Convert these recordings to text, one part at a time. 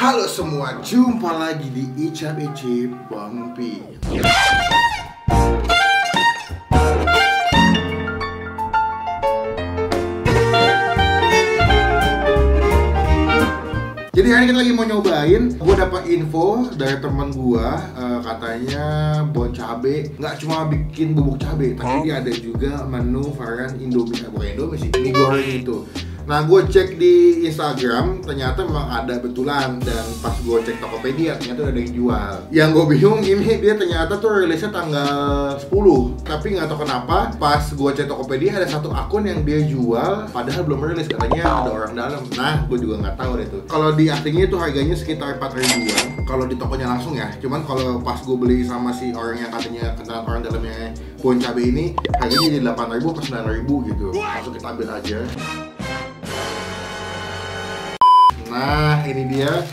Halo semua, jumpa lagi di Icap Icip Bang Pi. Jadi hari ini kita lagi mau nyobain. Gue dapat info dari teman gue, katanya bon cabe nggak cuma bikin bubuk cabe, tapi dia ada juga menu varian Indomie, bukan Indomie sih, mie goreng itu. Nah, gue cek di Instagram, ternyata memang ada betulan. Dan pas gue cek Tokopedia, ternyata ada yang jual. Yang gue bingung, ini dia ternyata tuh rilisnya tanggal 10. Tapi nggak tahu kenapa, pas gue cek Tokopedia ada satu akun yang dia jual, padahal belum rilis, katanya ada orang dalam. Nah, gue juga nggak tahu deh itu. Kalau di aslinya itu harganya sekitar 4 ribuan, kalau di tokonya langsung ya. Cuman kalau pas gue beli sama si orang yang katanya kenal orang dalamnya bon cabe ini, harganya jadi 8 ribu atau 9 ribu gitu. Langsung kita ambil aja. Nah, ini dia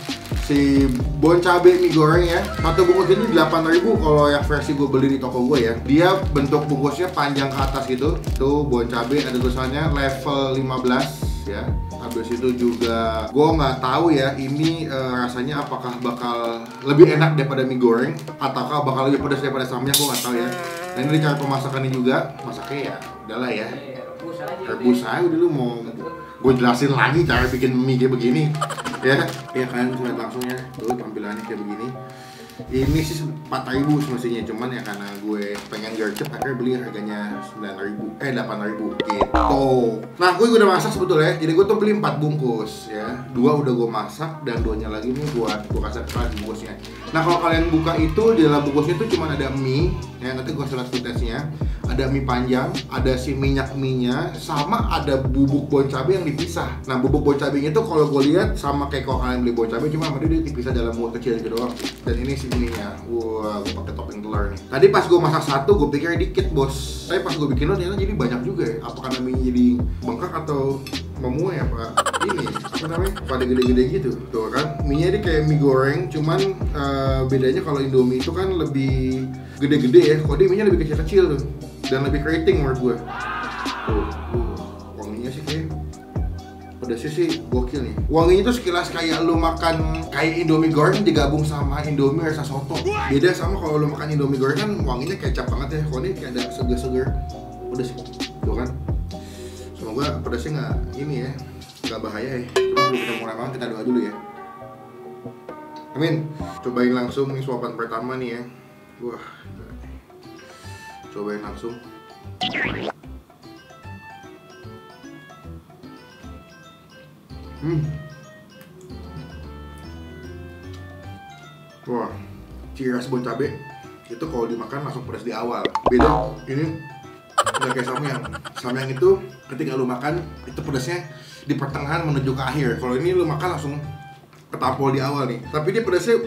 si bon cabe mie goreng ya. Satu bungkus ini 8.000 kalau yang versi gue beli di toko gue ya. Dia bentuk bungkusnya panjang ke atas gitu. Tuh bon cabe ada tulisannya level 15 ya. Habis itu juga gue nggak tahu ya ini rasanya apakah bakal lebih enak daripada mie goreng ataukah bakal lebih pedas daripada samnya, gue nggak tahu ya. Nah, ini cara pemasakannya juga. Masaknya ya udahlah ya, rebus aja udah. Lu mau gue jelasin lagi cara bikin mie kayak begini ya kalian bisa lihat langsungnya tuh tampilannya kayak begini. Ini sih 4.000 semestinya, cuman ya karena gue pengen gercep akhirnya beli harganya 8.000 gitu. Nah, gue udah masak sebetulnya, jadi gue tuh beli 4 bungkus ya. 2 udah gue masak dan 2-nya lagi nih buat gue kasih ke bungkusnya. Nah, kalau kalian buka itu di dalam bungkusnya itu cuma ada mie ya, nanti gue lihat footage-nya. Ada mie panjang, ada si minyak mie-nya, sama ada bubuk bon cabe yang dipisah. Nah, bubuk bon cabenya itu kalau gue lihat sama kayak kalau kalian beli bon cabe, cuma sama dia dipisah dalam mulut kecil gitu doang. Dan ini si mie-nya, wah, gue pakai topping telur nih. Tadi pas gue masak satu, gue pikir dikit bos. Tapi pas gue bikin ternyata jadi banyak juga ya. Apa karena mie-nya jadi bengkak atau memuai apa? Ini apa namanya? Pada gede-gede gitu. Tuh kan, mie-nya ini kayak mie goreng, cuman bedanya kalau Indomie itu kan lebih gede-gede ya. Kalau dia mie-nya lebih kecil-kecil tuh. Dan lebih keriting menurut gue. Tuh, wanginya sih kayak pedasnya sih gokil nih. Wanginya tuh sekilas kayak lu makan kayak Indomie goreng digabung sama Indomie rasa soto. Beda sama kalau lu makan Indomie goreng kan wanginya kecap banget ya. Kalau ini kayak ada seger-seger pedas. Tuh kan. Semoga pedasnya nggak ini ya, nggak bahaya ya. Cuma sebelum kita mulai makan kita doa dulu ya. Amin. Cobain langsung nih suapan pertama nih ya. Wah. Cobain langsung. Wah, ciri khas bon cabe itu kalau dimakan langsung pedas di awal. Beda ini nggak kayak samyang. Samyang itu ketika lu makan itu pedasnya di pertengahan menuju ke akhir. Kalau ini lu makan langsung ketampol di awal nih. Tapi dia pedasnya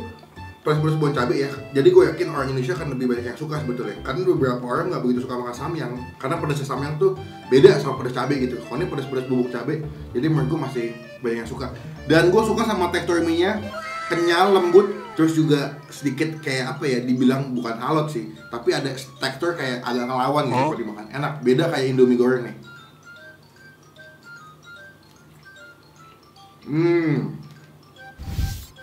pedas bon cabe ya. Jadi gue yakin orang Indonesia akan lebih banyak yang suka sebetulnya. Karena beberapa orang nggak begitu suka makan samyang. Karena pedasnya samyang tuh beda sama pedas cabe gitu. Kalau ini pedas-pedas bubuk cabe, jadi menurut gue masih banyak yang suka. Dan gue suka sama tekstur mie-nya, kenyal, lembut, terus juga sedikit kayak apa ya, dibilang bukan alot sih, tapi ada tekstur kayak agak ngelawan gitu kalau dimakan. Enak, beda kayak Indomie goreng nih.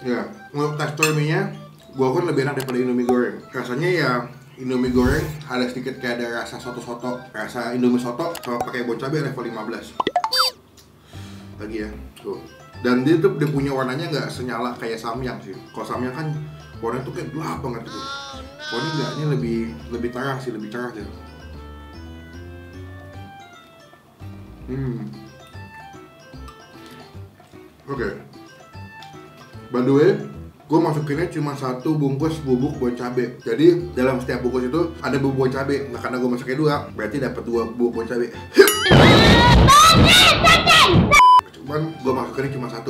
Ya, untuk tekstur mie-nya gue kan lebih enak daripada Indomie goreng. Rasanya ya Indomie goreng ada sedikit kayak ada rasa soto-soto, rasa Indomie soto sama pakai bon cabe level 15 lagi ya tuh. Dan dia tuh dia punya warnanya nggak senyala kayak samyang sih. Kalau samyang kan warnanya tuh kayak gelap banget gitu. Kalau ini nggak, ini lebih terang sih, lebih cerah gitu. Oke. By the way, gue masukinnya cuma 1 bungkus bubuk bon cabe. Jadi dalam setiap bungkus itu ada bubuk bon cabe. Nah, karena gue masuknya 2, berarti dapat 2 bubuk bon cabe. Cuman gue masukinnya cuma 1.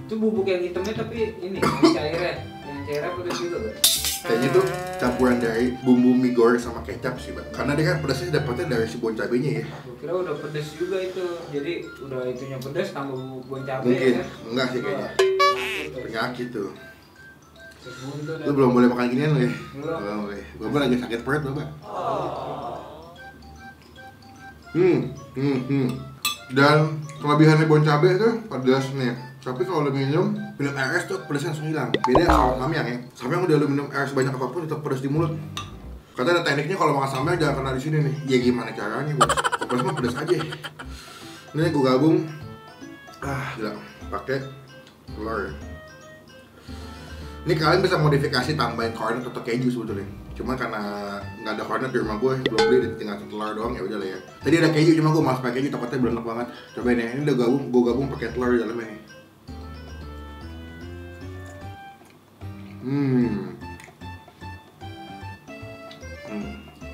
Itu bubuk yang hitamnya tapi ini yang cairnya pedas juga kan? Kayaknya tuh campuran dari bumbu mie goreng sama kecap sih, Bang. Karena dia kan pedasnya dapetnya dari si bon cabenya ya. Gue kira udah pedas juga itu. Jadi udah itunya pedas tambah bubuk bon cabe. Mungkin, ya? enggak sih kayaknya. Penyakit tuh. Lu belum boleh makan ginian lu ya? Belum boleh. Bapak lagi sakit perut, Bapak. Dan kelebihannya bon cabe itu pedas nih. Tapi kalau lu minum RS tuh pedasnya langsung hilang. Beda sama samyang ya. Samyang udah lu minum RS banyak apapun tetap pedas di mulut. Kata ada tekniknya kalau makan samyang jangan kena di sini nih. Ya gimana caranya, Bos? Pokoknya mah pedas aja. Ini gue gabung. Gila. Pakai telur. Ini kalian bisa modifikasi tambahin cornet atau keju sebetulnya. Cuma karena nggak ada cornet di rumah gue, belum beli, tinggal telur doang ya udah lah ya. Tadi ada keju cuma gue malas pakai keju, takutnya belum enak banget. Cobain ya, ini udah gue gabung pakai telur di dalamnya nih.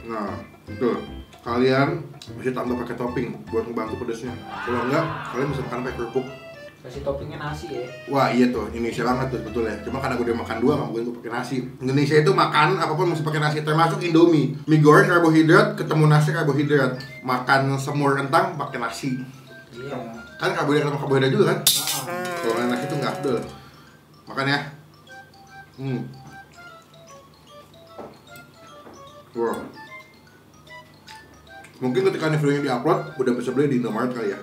Nah, itu kalian bisa tambah pakai topping buat ngebantu pedasnya. Kalau enggak, kalian bisa makan pakai kerupuk. Kasih toppingnya nasi ya. Wah iya tuh, Indonesia banget tuh betul ya. Cuma karena gue udah makan dua, nggak mungkin gue pakai nasi. Indonesia itu makan apapun mesti pakai nasi, termasuk Indomie. Mie goreng karbohidrat, ketemu nasi karbohidrat. Makan semur kentang pakai nasi. Iya. Kan karbohidrat juga kan? Kalau nasi itu nggak adil. Makan ya. Wow. Mungkin ketika ini videonya diupload, udah bisa beli di Indomaret kali ya.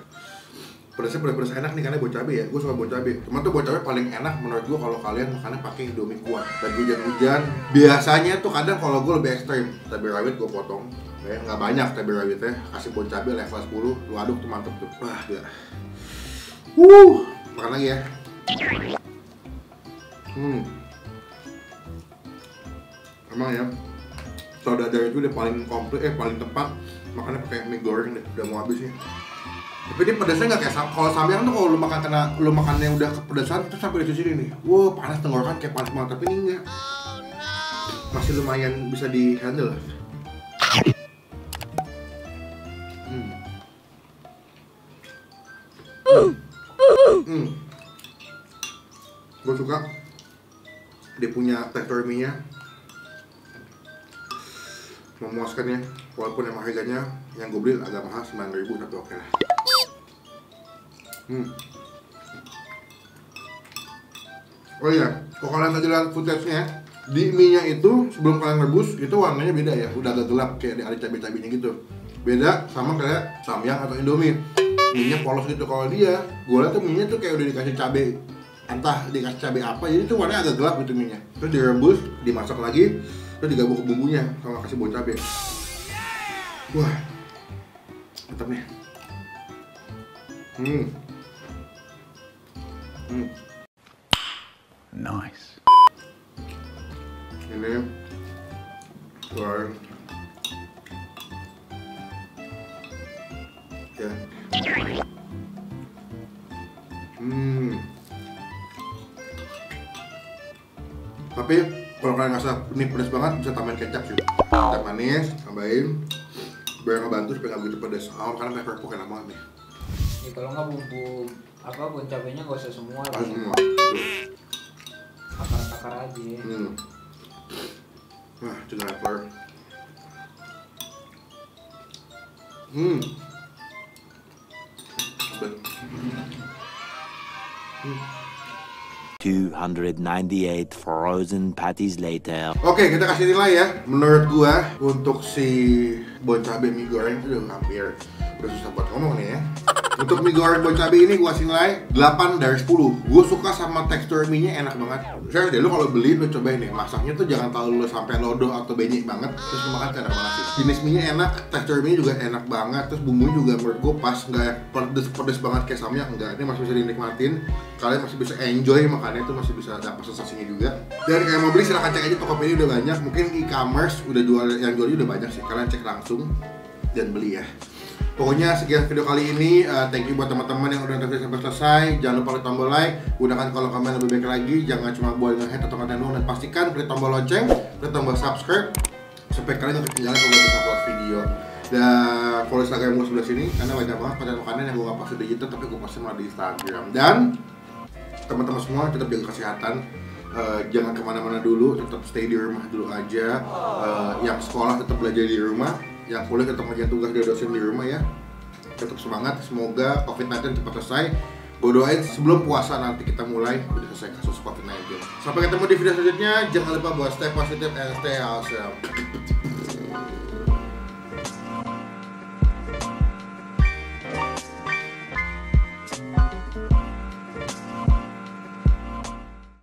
Pedasnya pedas enak nih karena bon cabe ya. Gue suka bon cabe. Cuman tuh bon cabe paling enak menurut gue kalau kalian makannya pakai Indomie kuah. Dan hujan-hujan, biasanya tuh kadang kalau gue lebih ekstrim. Cabai rawit gue potong. Ya, nggak banyak cabai rawitnya. Kasih bon cabe level 10, lu aduk tuh mantep tuh. Wah, gila. Makan lagi ya. Emang ya, soda dari itu udah paling komplit, paling tepat. Makannya pakai mie goreng deh, udah mau habis nih. Tapi ini pedasnya nggak kayak kalau samyang tuh kalau lu makannya udah kepedasan terus sampai di sini nih, wow panas tenggorokan kayak panas banget, tapi ini enggak, masih lumayan bisa di handle. Gue suka dia punya tekstur mie nya memuaskan ya, walaupun emang harganya yang gue beli agak mahal 9.000 tapi oke lah. Oh iya, kalau kalian tadi lihat footage-nya di mie-nya itu sebelum kalian rebus itu warnanya beda ya, udah agak gelap kayak ada cabai-cabainya gitu. Beda sama kayak samyang atau Indomie, mie-nya polos gitu. Kalau dia, gue lihat tuh mie-nya tuh kayak udah dikasih cabai, entah dikasih cabai apa, jadi tuh warnanya agak gelap gitu mie-nya. Terus direbus, dimasak lagi, terus digabung ke bumbunya sama kasih bon cabai. Wah, mantap nih. Nice. Ini goreng ya. Tapi kalau kalian ngerasa ini pedas banget bisa tambahin kecap sih. Kecap manis, tambahin biar ngebantu supaya nggak begitu pedas. Karena pakai kerupuk enak banget nih. Ya kalau nggak bumbu bon cabenya nggak usah semua lah. Semua. Akar-akar aja. Wah, chicken leper. 298 frozen patties later. Oke, kita kasih nilai ya. Menurut gua untuk si bon cabe mie goreng itu hampir udah susah buat ngomong nih ya. Untuk mie goreng bon cabe ini gua kasih nilai 8 dari 10. Gua suka sama tekstur mie-nya, enak banget. Serius deh, lu kalau beli lu cobain nih. Masaknya tuh jangan terlalu sampai lodoh atau benyek banget. Terus lu makan enak banget sih. Jenis mie-nya enak, tekstur mie juga enak banget. Terus bumbunya juga menurut gua pas, nggak pedes banget kayak samyang, enggak. Ini masih bisa dinikmatin. Kalian masih bisa enjoy makannya, itu masih bisa dapat sensasinya juga. Dan kayak mau beli silahkan cek aja, Tokopedia udah banyak. Mungkin e-commerce udah yang jualnya udah banyak sih. Kalian cek langsung dan beli ya. Pokoknya sekian video kali ini, thank you buat teman-teman yang udah nonton sampai selesai. Jangan lupa klik tombol like, gunakan kolom komen lebih baik lagi. Jangan cuma buat nge-head atau ngatain doang, dan pastikan klik tombol lonceng, klik tombol subscribe supaya kalian gak ketinggalan kalau gue bisa upload video. Dan follow Instagram gue sebelah sini karena banyak banget konten makanan yang gue gak posting di YouTube tapi gue posting malah di Instagram. Dan teman-teman semua tetap jaga kesehatan. Jangan kemana-mana dulu, tetap stay di rumah dulu aja. Yang sekolah tetap belajar di rumah, yang kuliah tetap ngerjain tugas dari dosen di rumah ya. Tetap semangat, semoga COVID-19 cepat selesai. Gue doain sebelum puasa nanti kita mulai udah selesai kasus COVID-19. Sampai ketemu di video selanjutnya. Jangan lupa buat stay positive and stay awesome.